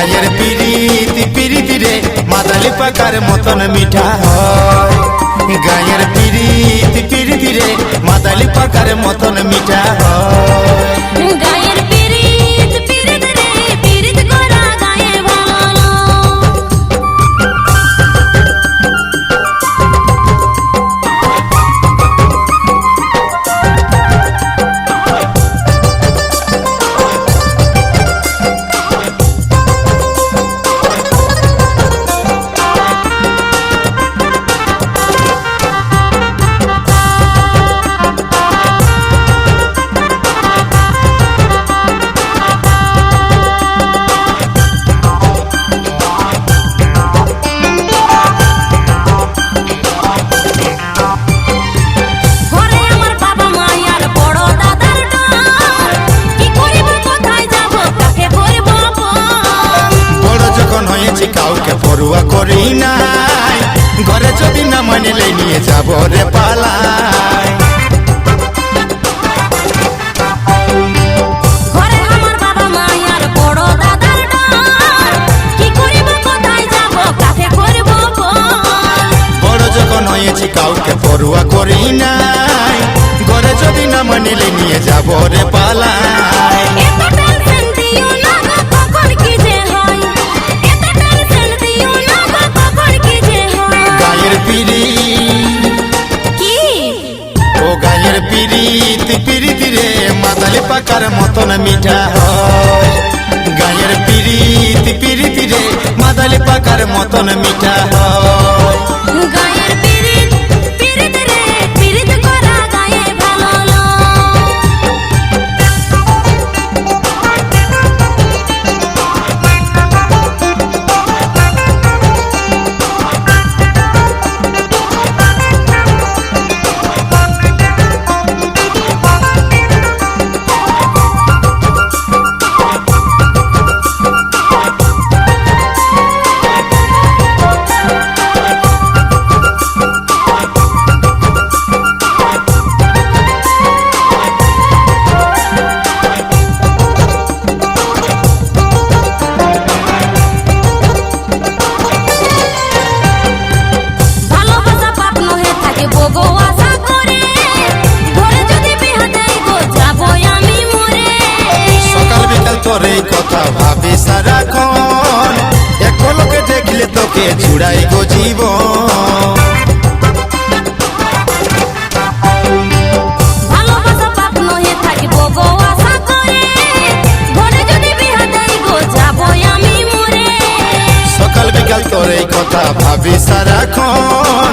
গায়ের পিরিতি পিরিতি রে মাদালি পাকার মতন মিঠা হয়। গায়ের পিরিতি পিরিতি রে মাদালি পাকার মতন মিঠা হয়। গায়ের পিরিত পিরিত রে পিরিত করা গায়ে ভালো। কাউকে পড়ুয়া করি নাই, ঘরে যদি না মানিলে নিয়ে যাব রে পালাই। ঘরে আমার বাবা মায়ার বড় দাদার ডাল, কি করিব কোথায় যাব কাকে করব বড় যখন হয়েছি কাউকে পড়ুয়া করি নাই, ঘরে যদি না মানিলে নিয়ে যাব রে পালাই। পিরিতি পিরিতি রে মাদালি পাকার মতন মিঠা হয়। গায়ের পিরিতি পিরিতি রে মাদালি পাকার মতন মিঠা হয়। গায়ের পিরিত পিরিত রে পিরিত করা গায়ে ভালো। তোর কথা ভাবি সারাক্ষণ, এক লোকে দেখলে তোকে জুড়াই গো জীবন। ভালোবাসা পাপ নহে থাকিব গো আশা করে, ঘরে যদি বিহা দেই গো যাবো আমি মরে। সকাল বিকাল তোর এই কথা ভাবি সারাক্ষণ,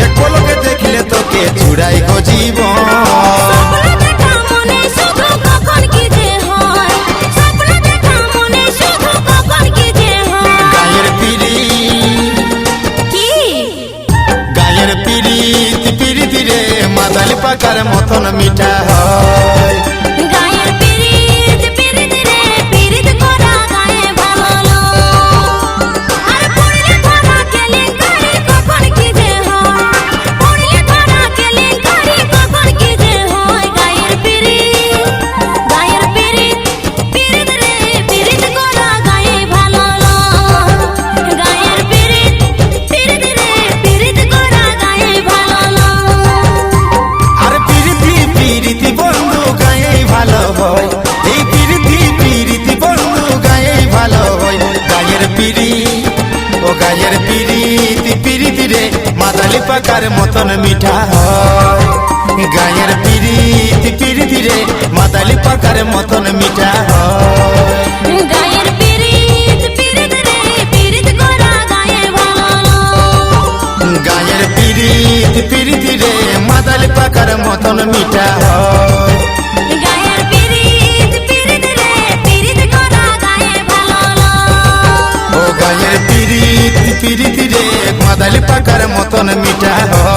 এক লোকে দেখলে তোকে জুড়াই গো জীবন। পিরিতি পিরিতি রে মাদালি পাকার মতন মিঠা হয়। গায়ের পিরিত পিরিত রে পিরিত করা গায়ে ভালো। আর পড়লে ধরা কেলে গায়ে কখন কি যে হয়, পড়লে ধরা কেলে গায়ে কখন কি যে হয়। গায়ের পিরিত পিরিত রে পিরিত করা গায়ে ভালো। গায়ের পিরিত পিরিত রে পিরিত করা গায়ে ভালো। আর পিরিতি পিরিতি বন্ধু গায়ে ভালো হয়, এই পিরিতি পিরিতি বন্ধু গায়ে ভালো হয়। গায়ের পিরি ও গায়ের পিরিতি পিরিতি রে মাদালি পাকার মতন মিঠা হয়। গায়ের পিরিতি পিরিতি রে মাদালি পাকার মতন মিঠা হয়। গায়ের পিরিত পিরিত রে পিরিত করা গায়ে ভালো। গায়ের পিরিতি পিরিতি রে মাদালি পাকার মতন মিঠা হয়। গায়ের পিরিত পিরিত রে পিরিত করা গায়ে ভালো। ও গায়ের পিরিতি পিরিতি রে মাদালি পাকার মতন মিঠা হয়।